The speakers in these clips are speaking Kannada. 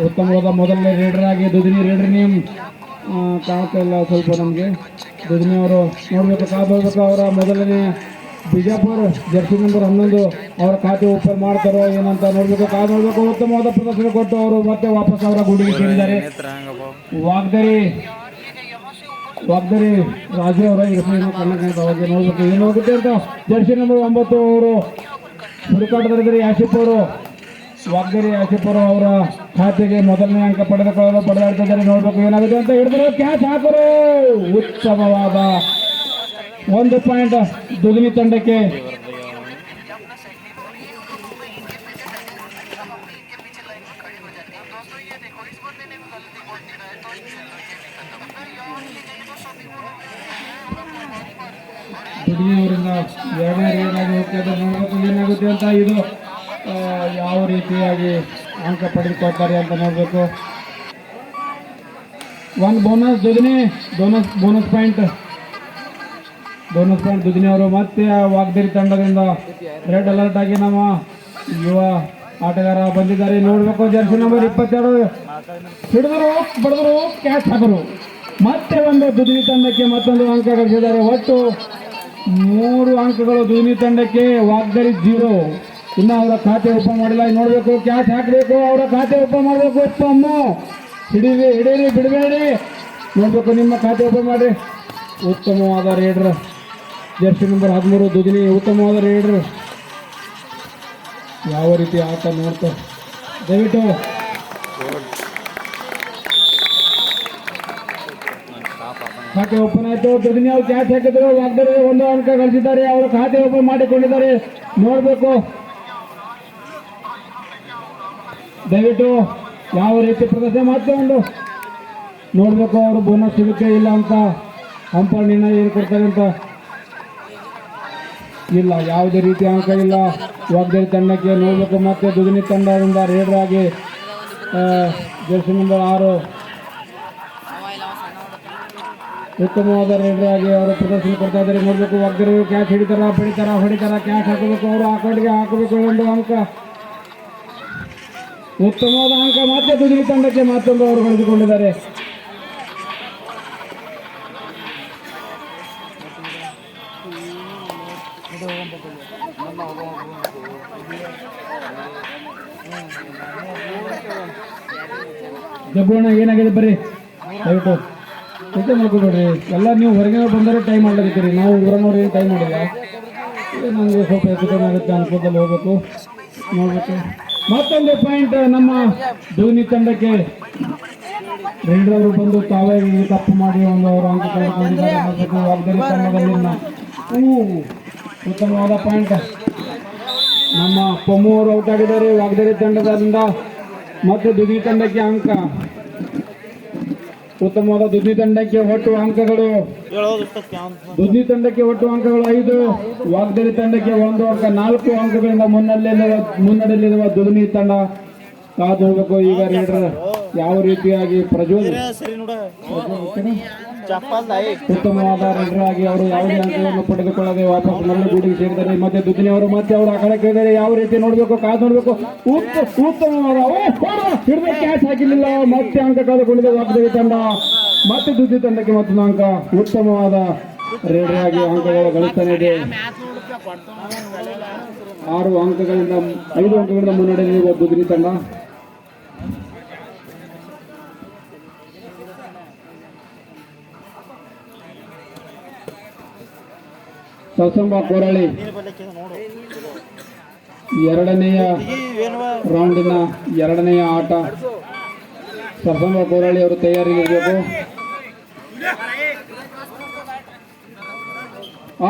ಉತ್ತಮವಾದ ಮೊದಲನೇ ರೈಡರ್ ಆಗಿ ದುದಿನಿ ರೈಡರ್ ನೇಮ್ ಕಾಣ್ತಾ ಇಲ್ಲ ಸ್ವಲ್ಪ ನಮಗೆ. ದುದಿನಿ ಅವರು ನೋಡಬೇಕು, ಕಾದು ಅವರ ಮೊದಲನೇ ಬಿಜಾಪುರ ಜರ್ಸಿ ನಂಬರ್ 11 ಅವರ ಖಾತೆ ಓಪನ್ ಮಾಡ್ತಾರೋ ಏನಂತ ನೋಡ್ಬೇಕು, ಕಾದು ನೋಡ್ಬೇಕು. ಉತ್ತಮವಾದ ಪ್ರದರ್ಶನ ಕೊಟ್ಟು ಅವರು ಮತ್ತೆ ವಾಪಸ್ ಅವರ ಗುಡಿಗೆ ಸೇರಿದ್ದಾರೆ. ವಾಗ್ದರಿ ರಾಜು ಅವರ ಕನ್ನಡ ನೋಡ್ಬೇಕು ಏನಾಗುತ್ತೆ ಅಂತ. ಜರ್ಸಿ ನಂಬರ್ 9 ಅವರು ಹುಡುಕಾಟದಲ್ಲಿದ್ದಾರೆ. ಆಸಿಫ್ ಅವರು ವಾಗ್ದರಿ ಆಸಿಫ್ ಅವರ ಖಾತೆಗೆ ಮೊದಲನೇ ಅಂಕ ಪಡೆದಾಡ್ತಿದ್ದಾರೆ. ನೋಡ್ಬೇಕು ಏನಾಗುತ್ತೆ ಅಂತ. ಹಿಡಿದ್ರು, ಕ್ಯಾಚ್ ಹಾಕರು. ಉತ್ತಮವಾದ 1 ಪಾಯಿಂಟ್ ದುದಿನಿ ತಂಡಕ್ಕೆ. ದುದಿನಿಯವರಿಂದ 2ನೇ ರೈಡ್ ಆಗಿ ಹೋಗ್ತಾ ನೋಡ್ಬೇಕು ಏನಾಗುತ್ತೆ ಅಂತ. ಇದು ಯಾವ ರೀತಿಯಾಗಿ ಅಂಕ ಪಡೆದುಕೊಳ್ತಾರೆ ಅಂತ ನೋಡಬೇಕು. 1 ಬೋನಸ್ ದುದಿನಿ, ಬೋನಸ್ ಪಾಯಿಂಟ್ ದುದಿನಿ ಅವರು. ಮತ್ತೆ ವಾಗ್ದೇರಿ ತಂಡದಿಂದ ರೆಡ್ ಅಲರ್ಟ್ ಆಗಿ ನಮ್ಮ ಯುವ ಆಟಗಾರ ಬಂದಿದ್ದಾರೆ. ನೋಡಬೇಕು ಜರ್ಸಿ ನಂಬರ್ 22 ಹಿಡಿದರು, ಬಡಿದರು, ಕ್ಯಾಚ್ ಹಾಕರು. ಮತ್ತೆ ಒಂದು ದುದಿನಿ ತಂಡಕ್ಕೆ ಮತ್ತೊಂದು ಅಂಕ ಗಳಿಸಿದ್ದಾರೆ. ಒಟ್ಟು 3 ಅಂಕಗಳು ದುದಿನಿ ತಂಡಕ್ಕೆ, ವಾಗ್ದೇರಿ 0. ಇನ್ನು ಅವರ ಖಾತೆ ಓಪನ್ ಮಾಡಿಲ್ಲ. ನೋಡಬೇಕು, ಕ್ಯಾಚ್ ಹಾಕಬೇಕು, ಅವರ ಖಾತೆ ಓಪನ್ ಮಾಡಬೇಕು. ಉತ್ತಮ ಹಿಡೀರಿ, ಬಿಡಬೇಡಿ. ನೋಡಬೇಕು, ನಿಮ್ಮ ಖಾತೆ ಓಪನ್ ಮಾಡಿ. ಉತ್ತಮವಾದ ರೈಡರ್ ಜರ್ಸಿ ನಂಬರ್ 13 ದುದಿನಿ. ಉತ್ತಮವಾದ ರೈಡರ್ ಯಾವ ರೀತಿ ಆಟ ನೋಡ್ತಾ ದಯವಿಟ್ಟು ಖಾತೆ ಓಪನ್ ಆಯ್ತು. ದುದಿನಿ ಅವರು ಕ್ಯಾಚ್ ಹಾಕಿದ್ರು. ವಾಗ್ದರಿ 1 ಅಂಕ ಗಳಿಸಿದ್ದಾರೆ. ಅವರು ಖಾತೆ ಓಪನ್ ಮಾಡಿಕೊಂಡಿದ್ದಾರೆ. ನೋಡಬೇಕು ದಯವಿಟ್ಟು ಯಾವ ರೀತಿ ಪ್ರದರ್ಶನ ಮತ್ತೆ ಒಂದು ನೋಡಬೇಕು. ಅವರು ಬೋನಸ್ ಸಿಗುತ್ತೆ ಇಲ್ಲ ಅಂತ ಅಂಪೈರ್ ನಿರ್ಣಯ ಏನು ಕೊಡ್ತಾರೆ ಅಂತ. ಇಲ್ಲ, ಯಾವುದೇ ರೀತಿ ಅಂಕ ಇಲ್ಲ ವಾಗ್ದೇರಿ ತಂಡಕ್ಕೆ. ನೋಡಬೇಕು ಮತ್ತೆ ದುದಿನಿ ತಂಡದಿಂದ ರೈಡರ್ ಆಗಿ ಜರ್ಸಿ ನಂಬರ್ 6 ಉತ್ತಮವಾದ ರೈಡರ್ ಆಗಿ ಅವರು ಪ್ರದರ್ಶನ ಕೊಡ್ತಾ ಇದ್ದಾರೆ. ನೋಡಬೇಕು ವಾಗ್ದೇರಿ ಕ್ಯಾಚ್ ಹೊಡಿತಾರ, ಕ್ಯಾಚ್ ಹಾಕಬೇಕು. ಅವರು ಅಕೌಂಟ್ಗೆ ಹಾಕಬೇಕು 1 ಅಂಕ. ಉತ್ತಮವಾದ ಅಂಕ ಮತ್ತೆ ದುದಿನಿ ತಂಡಕ್ಕೆ ಮತ್ತೊಂದು ಅವರು ಗಳಿಸಿಕೊಂಡಿದ್ದಾರೆ. ಜಬ್ಬಣ್ಣ ಏನಾಗಿದೆ ಬರ್ರಿ ದಯವಿಟ್ಟು ಚಿಂತೆ ಮಾಡ್ಕೊಬೇಡ್ರಿ. ಎಲ್ಲ ನೀವು ಹೊರಗಿನ ಬಂದರೆ ಟೈಮ್ ಮಾಡ್ಲಿದ್ದೀರಿ, ನಾವು ಊರನ್ನವ್ರು ಏನು ಟೈಮ್ ಮಾಡಿಲ್ಲ. ನನಗೆ ಸ್ವಲ್ಪ ಹೆಚ್ಚು ಆಗುತ್ತೆ, ಅನುಕೂಲದಲ್ಲಿ ಹೋಗ್ಬೇಕು. ನೋಡ್ಬೇಕು ಮತ್ತೊಂದು ಪಾಯಿಂಟ್ ನಮ್ಮ ಧೋನಿ ತಂಡಕ್ಕೆ. ರೈಡರ್ ಅವರು ಬಂದು ತಾವೇ ತಪ್ಪು ಮಾಡಿ ಅವರು ಅಂಕ ಕಳೆದುಕೊಂಡಿದ್ದಾರೆ. ವಾಗ್ದೇರಿ ತಂಡದಲ್ಲಿ ಉತ್ತಮವಾದ ಪಾಯಿಂಟ್ ನಮ್ಮ ಪೊಮ್ಮು ಅವರು ಔಟ್ ಆಗಿದ್ದಾರೆ ವಾಗ್ದೇರಿ ತಂಡದಿಂದ. ಮತ್ತೆ ದುದಿನಿ ತಂಡಕ್ಕೆ ಅಂಕ. ಉತ್ತಮವಾದ ದುದಿನಿ ತಂಡಕ್ಕೆ ಒಟ್ಟು ಅಂಕಗಳು 5, ವಾಗ್ದೇರಿ ತಂಡಕ್ಕೆ 1 ಅಂಕ. 4 ಅಂಕಗಳಿಂದ ಮುನ್ನಡೆಯಲ್ಲಿರುವ ದುದಿನಿ ತಂಡ. ಕಾದು ಹೋಗಬೇಕು ಈಗ ರೈಡರ್ ಯಾವ ರೀತಿಯಾಗಿ ಉತ್ತಮವಾದ ರೈಡರ್ ಆಗಿ ಅವರು ಯಾವುದೇ ಅಂಕವನ್ನು ಪಡೆದುಕೊಳ್ಳದೆ ವಾಪಸ್ ಮರಳು ಗೂಡಿಗೆ ಸೇರಿದ್ದಾರೆ. ಮತ್ತೆ ದುದಿನಿ ಅವರು ಮತ್ತೆ ಅವರು ಆ ಕಡೆ ಕೇಳಿದರೆ ಯಾವ ರೀತಿ ನೋಡಬೇಕು, ಕಾದು ನೋಡಬೇಕು. ಉತ್ತಮವಾದ ಹಿಡಿದು ಕ್ಯಾಚ್ ಹಾಕಿರಲಿಲ್ಲ, ಮತ್ತೆ ಅಂಕ ಕಳೆದುಕೊಂಡಿದೆ ವಾಗ್ದೇರಿ ತಂಡ. ಮತ್ತೆ ದುದಿನಿ ತಂಡಕ್ಕೆ ಮತ್ತೊಂದು ಅಂಕ. ಉತ್ತಮವಾದ ರೈಡರ್ ಆಗಿ ಅಂಕಗಳು ಗಳಿಸ್ತಾನೆ ಇದೆ. 5 ಅಂಕಗಳಿಂದ ಮುನ್ನಡೆಯಲ್ಲಿರುವ ದುದಿನಿ ತಂಡ. ಸಸಂಬ ಕೋರಳಿ 2ನೇ ರೌಂಡಿನ 2ನೇ ಆಟ. ಸಸಂಬ ಕೋರಳಿ ಅವರು ತಯಾರಿರಬೇಕು.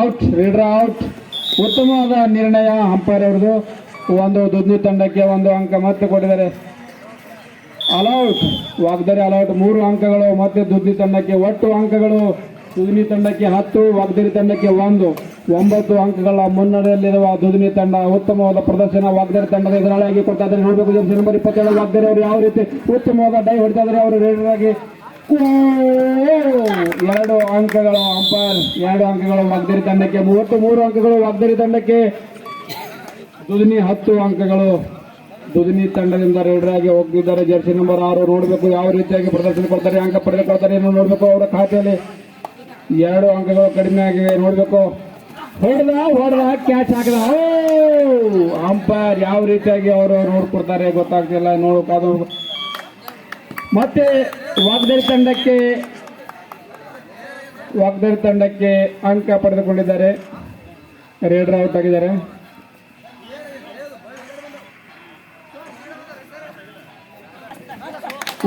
Out, rider out. ಉತ್ತಮವಾದ ನಿರ್ಣಯ ಅಂಪೈರ್ ಅವರದು. ಒಂದು ದುದಿನಿ ತಂಡಕ್ಕೆ 1 ಅಂಕ ಮತ್ತೆ ಕೊಟ್ಟಿದ್ದಾರೆ. ಅಲೌಟ್, ವಾಗ್ದೇರಿ ಅಲೌಟ್. 3 ಅಂಕಗಳು ಮತ್ತೆ ದುದಿನಿ ತಂಡಕ್ಕೆ. ಒಟ್ಟು ಅಂಕಗಳು ದುದಿನಿ ತಂಡಕ್ಕೆ 10, ವಾಗ್ದೇರಿ ತಂಡಕ್ಕೆ 1. 9 ಅಂಕಗಳ ಮುನ್ನಡೆಯಲ್ಲಿರುವ ದುದಿನಿ ತಂಡ. ಉತ್ತಮವಾದ ಪ್ರದರ್ಶನ ವಾಗ್ದೇರಿ ತಂಡದ ಎದುರಾಳಿಯಾಗಿ ಕೊಡ್ತಾ ಇದ್ದಾರೆ. ನೋಡಬೇಕು ಜರ್ಸಿ ನಂಬರ್ 27 ವಾಗ್ದೇರಿ ಅವರು ಯಾವ ರೀತಿ ಉತ್ತಮವಾದ ಡೈ ಹೊಡ್ತಾ ಇದ್ದಾರೆ. ಅವರು ರೈಡರ್ ಆಗಿ 2 ಅಂಕಗಳು ಅಂಪೈರ್. 2 ಅಂಕಗಳು ವಾಗ್ದೇರಿ ತಂಡಕ್ಕೆ. 3 ಅಂಕಗಳು ವಾಗ್ದೇರಿ ತಂಡಕ್ಕೆ. ದುದಿನಿ 10 ಅಂಕಗಳು. ದುದಿನಿ ತಂಡದಿಂದ ರೇಡರ್ ಆಗಿ ಹೋಗ್ತಿದ್ದಾರೆ. ಜರ್ಸಿ ನಂಬರ್ 6 ನೋಡಬೇಕು ಯಾವ ರೀತಿಯಾಗಿ ಪ್ರದರ್ಶನ ಕೊಡ್ತಾರೆ, ಅಂಕ ಪಡೆದುಕೊಳ್ತಾರೆ ಎಂದು ನೋಡಬೇಕು. ಅವರ ಖಾತೆಯಲ್ಲಿ 2 ಅಂಕಗಳು ಕಡಿಮೆ ಆಗಿವೆ ನೋಡಬೇಕು. ಹೊಡೆದ ಕ್ಯಾಚ್ ಹಾಕಿದ. ಅಂಪೈರ್ ಯಾವ ರೀತಿಯಾಗಿ ಅವರು ನೋಡ್ಕೊಡ್ತಾರೆ ಗೊತ್ತಾಗ್ತಿಲ್ಲ. ನೋಡೋದು ಮತ್ತೆ ವಾಗ್ದರಿ ತಂಡಕ್ಕೆ ಅಂಕ ಪಡೆದುಕೊಂಡಿದ್ದಾರೆ. ರೇಡರ್ ಔಟ್ ಆಗಿದ್ದಾರೆ.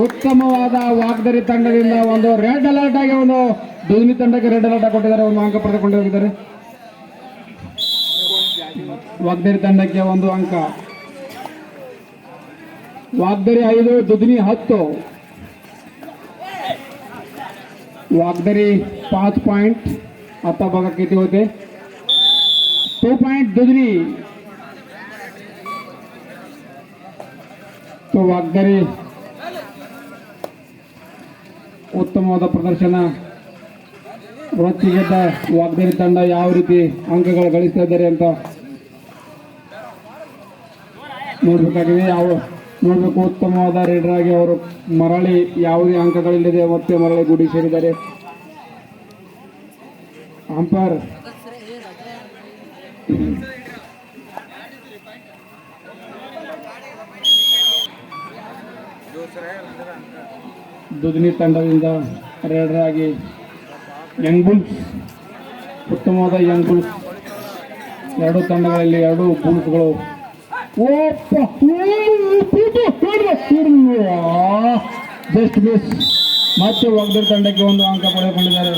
ಉತ್ತಮವಾದ ವಾಗ್ದರಿ ತಂಡದಿಂದ ಒಂದು ರೆಡ್ ಅಲರ್ಟ್ ಆಗಿ ಒಂದು ದುದಿನಿ ತಂಡಕ್ಕೆ ರೆಡ್ ಅಲರ್ಟ್ ಕೊಟ್ಟಿದ್ದಾರೆ. ಒಂದು ಅಂಕ ಪಡೆದುಕೊಂಡು ಹೋಗಿದ್ದಾರೆ. ವಾಗ್ದರಿ ತಂಡಕ್ಕೆ 1 ಅಂಕ. वागदरी 5 दुधनी 10 वागदरी 5 पॉइंट आता बघा किती होते 2 पॉइंट दुधनी तो वागदरी उत्तमवाದ ಪ್ರದರ್ಶನ ರೊಚ್ಚಿಗೆದ್ದ ವಾಗ್ದರಿ ತಂಡ ಯಾವ ರೀತಿ ಅಂಕಗಳು ಗಳಿಸ್ತಾ ಇದ್ದಾರೆ ಅಂತ ನೋಡಬೇಕಾಗಿದೆ. ನೋಡಬೇಕು ಉತ್ತಮವಾದ ರೇಡರ್ ಆಗಿ ಅವರು ಮರಳಿ ಯಾವುದೇ ಅಂಕಗಳಿಲ್ಲದೆ ಮತ್ತೆ ಮರಳಿ ಗುಡಿ ಸೇರಿದ್ದಾರೆ. ಅಂಪೈರ್ ದುದಿನಿ ತಂಡದಿಂದ ರೇಡರ್ ಆಗಿ ಯಂಗ್ ಬುಲ್ಸ್ ಉತ್ತಮವಾದ ಯಂಗ್ ಬುಲ್ಸ್ ಎರಡು ತಂಡಗಳಲ್ಲಿ 2 ಬುಲ್ಸ್ಗಳು ಜಸ್ಟ್ ಮಿಸ್ ಮತ್ತೆ ವಾಗ್ದರಿ ತಂಡಕ್ಕೆ 1 ಅಂಕ ಪಡೆದುಕೊಂಡಿದ್ದಾರೆ.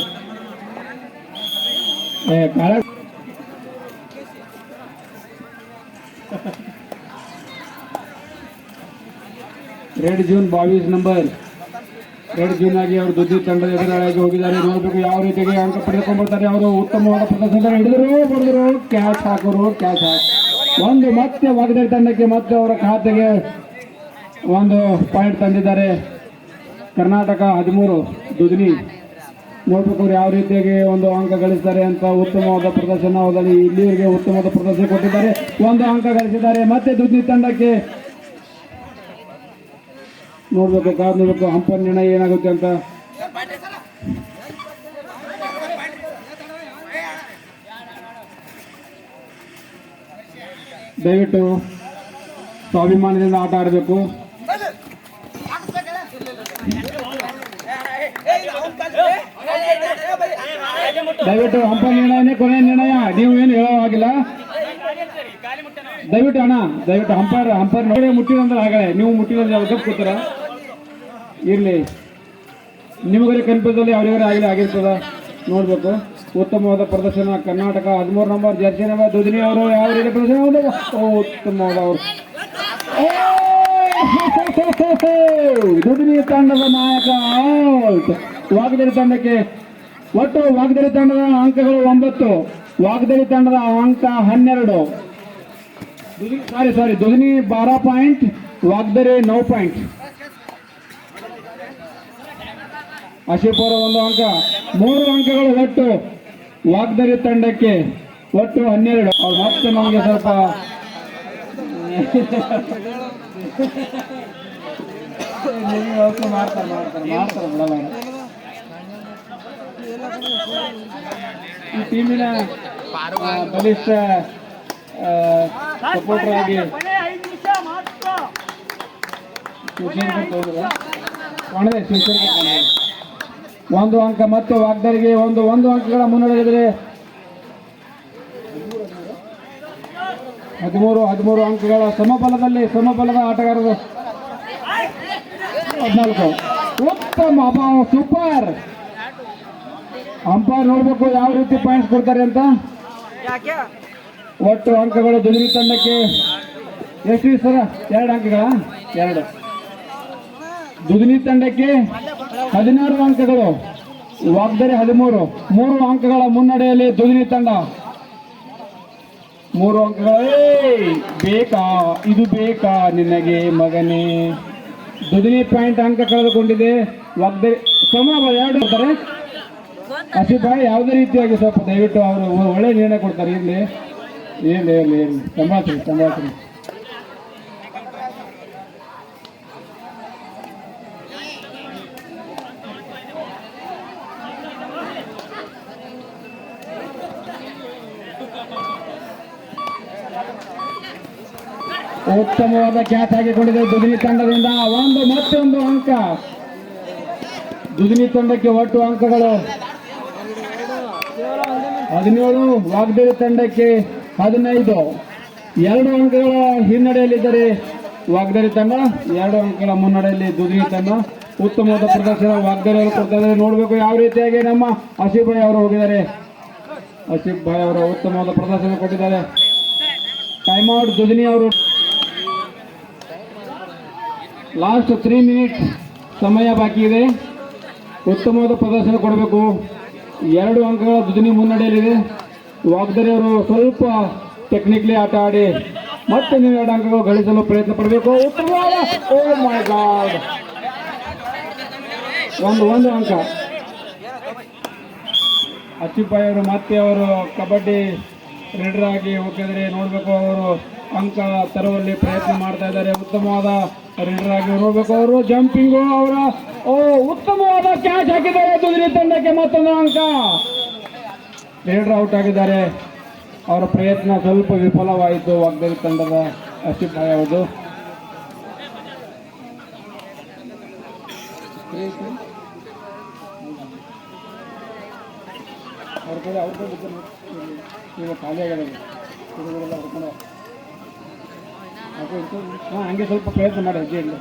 Red June 22 number red June ಆಗಿ ಅವರು ದುದ್ದಿ ತಂಡದ ಎದುರಾಗಿ ಹೋಗಿದ್ದಾರೆ. ನೋಡಬೇಕು ಯಾವ ರೀತಿಯಾಗಿ ಅಂಕ ಪಡೆದುಕೊಂಡ್ಬರ್ತಾರೆ. ಅವರು ಉತ್ತಮವಾದ ಪ್ರದರ್ಶನ ಹಿಡಿದರು ಬಡಿದರು ಕ್ಯಾಚ್ ಹಾಕೋರು ಕ್ಯಾಚ್ ಒಂದು ಮತ್ತೆ ವಾಗ್ದರಿ ತಂಡಕ್ಕೆ ಮತ್ತೆ ಅವರ ಖಾತೆಗೆ 1 ಪಾಯಿಂಟ್ ತಂದಿದ್ದಾರೆ. ಕರ್ನಾಟಕ 13 ದುದಿನಿ ನೋಡ್ಬೇಕು ಅವ್ರು ಯಾವ ರೀತಿಯಾಗಿ 1 ಅಂಕ ಗಳಿಸ್ತಾರೆ ಅಂತ. ಉತ್ತಮವಾದ ಪ್ರದರ್ಶನದಲ್ಲಿ ಇಲ್ಲಿವರೆಗೆ ಉತ್ತಮವಾದ ಪ್ರದರ್ಶನ ಕೊಟ್ಟಿದ್ದಾರೆ. 1 ಅಂಕ ಗಳಿಸಿದ್ದಾರೆ. ಮತ್ತೆ ದುದಿನಿ ತಂಡಕ್ಕೆ ನೋಡ್ಬೇಕು ಕಾದು ನೋಡ್ಬೇಕು ಅಂಪೈರ್ ನಿರ್ಣಯ ಏನಾಗುತ್ತೆ ಅಂತ. ದಯವಿಟ್ಟು ಸ್ವಾಭಿಮಾನದಿಂದ ಆಟ ಆಡಬೇಕು. ದಯವಿಟ್ಟು ಅಂಪೈರ್ ನಿರ್ಣಯನೇ ಕೊನೆಯ ನಿರ್ಣಯ. ನೀವು ಏನು ಹೇಳೋ ಹಾಗಿಲ್ಲ. ದಯವಿಟ್ಟು ಅಣ್ಣ ದಯವಿಟ್ಟು ಅಂಪೈರ್ ನೋಡಿ ಮುಟ್ಟಿದಂದ್ರೆ ಆಗಲೇ ನೀವು ಮುಟ್ಟಿದ್ರೆ ಗಪ್ ಕೂತಾರ ಇರಲಿ. ನಿಮಗರೆ ಕನ್ಫ್ಯೂಸಲ್ಲಿ ಅವರಿಗರೆ ಆಗಲಿ ಆಗಿರ್ತದ. ನೋಡ್ಬೇಕು ಉತ್ತಮವಾದ ಪ್ರದರ್ಶನ ಕರ್ನಾಟಕ 13 ನಂಬರ್ ಜರ್ಸಿ ನಂಬರ್ ದುದಿನಿ ಅವರು ಯಾವ ರೀತಿ ಪ್ರದರ್ಶನ ಉತ್ತಮವಾದ ಅವರು ದುದಿನಿ ತಂಡದ ನಾಯಕ ಔಟ್. ವಾಗ್ದರಿ ತಂಡಕ್ಕೆ ಒಟ್ಟು ವಾಗ್ದರಿ ತಂಡದ ಅಂಕಗಳು 9, ವಾಗ್ದರಿ ತಂಡದ ಅಂಕ 12. ಸಾರಿ ದುದಿನಿ 12 ಪಾಯಿಂಟ್, ವಾಗ್ದರಿ 9 ಪಾಯಿಂಟ್. ಅಶಿಪುರ 1 ಅಂಕ, 3 ಅಂಕಗಳು ಒಟ್ಟು ವಾಗ್ದರಿ ತಂಡಕ್ಕೆ, ಒಟ್ಟು 12. ಅವ್ರು ಮತ್ತೆ ನಮಗೆ ಸ್ವಲ್ಪ ಮಾಡ್ತಾರೆ ಬಿಡಲ್ಲ. ಈ ಟೀಮಿನ ಬಲಿಷ್ಠ ಸಪೋರ್ಟರ್ ಆಗಿ 1 ಅಂಕ ಮತ್ತು ವಾಗ್ದರಿಗೆ 1 ಅಂಕಗಳ ಮುನ್ನಡೆಯಿದ್ರೆ 13 ಅಂಕಗಳ ಸಮಬಲದ ಆಟಗಾರರು 14. ಉತ್ತಮ ಸೂಪರ್. ಅಂಪೈರ್ ನೋಡ್ಬೇಕು ಯಾವ ರೀತಿ ಪಾಯಿಂಟ್ಸ್ ಕೊಡ್ತಾರೆ ಅಂತ. ಒಟ್ಟು ಅಂಕಗಳು ದುದಿನಿ ತಂಡಕ್ಕೆ ಎಷ್ಟು ಸರ 2 ಅಂಕಗಳ 2. ದುದಿನಿ ತಂಡಕ್ಕೆ 16 ಅಂಕಗಳು, ವಾಗ್ದರಿ 13. 3 ಅಂಕಗಳ ಮುನ್ನಡೆಯಲ್ಲಿ ದುದಿನಿ ತಂಡ. 3 ಅಂಕಗಳು. ಇದು ಬೇಕಾ ನಿನಗೆ ಮಗನೇ. ದುದಿನಿ ಪಾಯಿಂಟ್ ಅಂಕ ಕಳೆದುಕೊಂಡಿದೆ. ವಾಗ್ದರಿ ಸಮ 2 ಕೊಡ್ತಾರೆ. ಅಶಿಫಾಯ್ ಯಾವುದೇ ರೀತಿಯಾಗಿ ಸ್ವಲ್ಪ ದಯವಿಟ್ಟು ಅವರು ಒಳ್ಳೆ ನಿರ್ಣಯ ಕೊಡ್ತಾರೆ. ಇರಲಿ ಸಂಭಾಷಣೆ ಉತ್ತಮವಾದ ಕ್ಯಾಚ್ ಹಾಕಿಕೊಂಡಿದೆ ದುದಿನಿ ತಂಡದಿಂದ ಮತ್ತೊಂದು ಅಂಕ. ದುದಿನಿ ತಂಡಕ್ಕೆ ಒಟ್ಟು ಅಂಕಗಳು 17, ವಾಗ್ದೇವಿ ತಂಡಕ್ಕೆ 15. 2 ಅಂಕಗಳ ಹಿನ್ನಡೆಯಲ್ಲಿದ್ದರೆ ವಾಗ್ದೇವಿ ತಂಡ, 2 ಅಂಕಗಳ ಮುನ್ನಡೆಯಲ್ಲಿ ದುದಿನಿ ತಂಡ. ಉತ್ತಮವಾದ ಪ್ರದರ್ಶನ ವಾಗ್ದೇವಿ ಅವರು ಕೊಡ್ತಾ ಇದ್ದಾರೆ. ನೋಡಬೇಕು ಯಾವ ರೀತಿಯಾಗಿ ನಮ್ಮ ಆಸಿಫ್ ಭಾಯ್ ಅವರು ಹೋಗಿದ್ದಾರೆ. ಆಸಿಫ್ ಭಾಯ್ ಅವರು ಉತ್ತಮವಾದ ಪ್ರದರ್ಶನ ಕೊಟ್ಟಿದ್ದಾರೆ. ಟೈಮ್ ಔಟ್ ದುದಿನಿ ಅವರು. ಲಾಸ್ಟ್ 3 ಮಿನಿಟ್ ಸಮಯ ಬಾಕಿ ಇದೆ. ಉತ್ತಮವಾದ ಪ್ರದರ್ಶನ ಕೊಡಬೇಕು. 2 ಅಂಕಗಳ ದುದಿನಿ ಮುನ್ನಡೆಯಲ್ಲಿದೆ. ವಾಗ್ದೇವಿ ಅವರು ಸ್ವಲ್ಪ ಟೆಕ್ನಿಕಲಿ ಆಟ ಆಡಿ ಮತ್ತೆ ನೀವು 2 ಅಂಕಗಳು ಗಳಿಸಲು ಪ್ರಯತ್ನ ಪಡಬೇಕು. ಉತ್ತಮವಾದ ಓ ಮೈ ಗಾಡ್, ಒಂದು ಅಂಕ. ಆಸಿಫ್ ಭಾಯ್ ಅವರು ಮತ್ತೆ ಅವರು ಕಬಡ್ಡಿ ರೀಡರ್ ಆಗಿ ಹೋಗಿದ್ರೆ ನೋಡಬೇಕು. ಅವರು ಅಂಕ ತರುವಲ್ಲಿ ಪ್ರಯತ್ನ ಮಾಡ್ತಾ ಇದ್ದಾರೆ. ಉತ್ತಮವಾದ ರೀಡರ್ ಆಗಿ ನೋಡಬೇಕು. ಅವರು ಜಂಪಿಂಗು ಅವರ ಉತ್ತಮವಾದ ಕ್ಯಾಚ್ ಹಾಕಿದ್ದಾರೆ. ದುದಿನಿ ತಂಡಕ್ಕೆ ಮತ್ತೊಂದು ಅಂಕ. ರೀಡರ್ ಔಟ್ ಆಗಿದ್ದಾರೆ. ಅವರ ಪ್ರಯತ್ನ ಸ್ವಲ್ಪ ವಿಫಲವಾಯಿತು ವಾಗ್ದೇವಿ ತಂಡದ ಆಸಿಫ್ ಭಾಯ್ ಅವರು. ಖಾಲಿ ಆಗಿದೆ ಹಂಗೆ ಸ್ವಲ್ಪ ಪ್ರಯತ್ನ ಮಾಡಿ ಹೆಜ್ಜೆಯಲ್ಲಿ.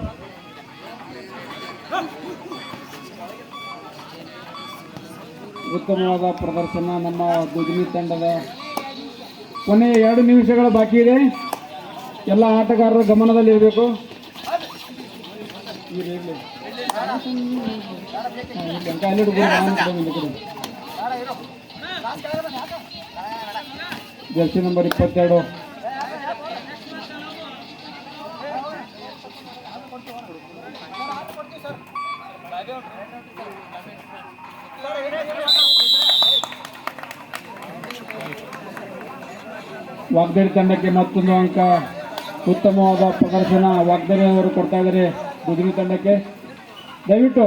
ಉತ್ತಮವಾದ ಪ್ರದರ್ಶನ ನಮ್ಮ ದುದಿನಿ ತಂಡದ. ಕೊನೆಯ 2 ನಿಮಿಷಗಳ ಬಾಕಿ ಇದೆ. ಎಲ್ಲ ಆಟಗಾರರ ಗಮನದಲ್ಲಿರಬೇಕು. ಜರ್ಸಿ ನಂಬರ್ 22 ವಾಗ್ದೇವಿ ತಂಡಕ್ಕೆ ಮತ್ತೊಂದು ಅಂಕ. ಉತ್ತಮವಾದ ಪ್ರದರ್ಶನ ವಾಗ್ದೇವಿ ಅವರು ಕೊಡ್ತಾ ಇದ್ದಾರೆ ದುದಿನಿ ತಂಡಕ್ಕೆ. ದಯವಿಟ್ಟು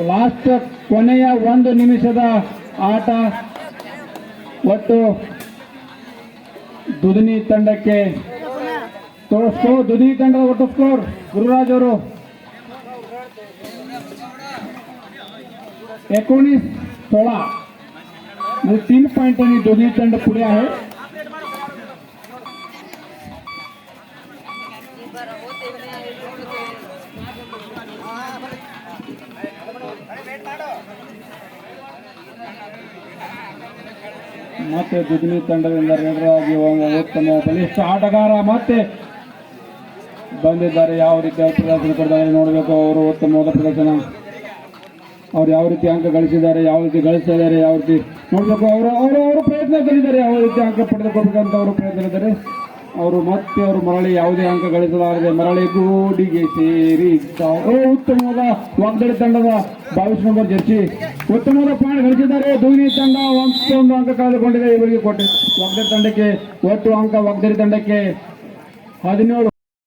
ಲಾಸ್ಟ್ ಕೊನೆಯ 1 ನಿಮಿಷದ ಆಟ. ಒಟ್ಟು ದುದಿನಿ ತಂಡಕ್ಕೆ ದುದಿನಿ ತಂಡದ ಒಟ್ಟು ಸ್ಕೋರ್ ಗುರುರಾಜ್ ಅವರು 19-16 3 पॉइंटांनी दोन्ही ತಂಡ पुढे आहे. ಮತ್ತೆ ದುದಿನಿ ತಂಡದಿಂದ ರೀಡರ್ ಆಗಿ ಉತ್ತಮ ಬಲಿಷ್ಠ ಆಟಗಾರ ಮತ್ತೆ ಬಂದಿದ್ದಾರೆ. ಯಾವ ರೀತಿ ಪ್ರದರ್ಶನ ಕೊಡ್ತಾರೆ ನೋಡಬೇಕು. ಅವರು ಉತ್ತಮವಾದ ಪ್ರದರ್ಶನ. ಅವ್ರು ಯಾವ ರೀತಿ ಅಂಕ ಗಳಿಸಿದ್ದಾರೆ, ಯಾವ ರೀತಿ ಗಳಿಸ್ತಾ ಇದ್ದಾರೆ, ಯಾವ ರೀತಿ ನೋಡಬೇಕು. ಅವರು ಪ್ರಯತ್ನದಲ್ಲಿದ್ದಾರೆ. ಯಾವ ರೀತಿ ಅಂಕ ಪಡೆದುಕೊಳ್ಬೇಕಂತ ಅವರು ಪ್ರಯತ್ನದಲ್ಲಿದ್ದಾರೆ. ಅವರು ಮರಳಿ ಯಾವುದೇ ಅಂಕ ಗಳಿಸಲಾರದೆ ಮರಳಿ ಗೂಡಿಗೆ ಸೇರಿ ಉತ್ತಮವಾದ ವಾಗ್ದೇವಿ ತಂಡದ 22 ನಂಬರ್ ಜರ್ಸಿ ಉತ್ತಮವಾದ ಪಾಯಿಂಟ್ ಗಳಿಸಿದ್ದಾರೆ. ದುದಿನಿ ತಂಡ ಒಂದು ಅಂಕ ಕಳೆದುಕೊಂಡಿದೆ. ಇವರಿಗೆ ಕೊಟ್ಟೆ ವಾಗ್ದೇವಿ ತಂಡಕ್ಕೆ ಒಟ್ಟು ಅಂಕ ವಾಗ್ದೇವಿ ತಂಡಕ್ಕೆ 17.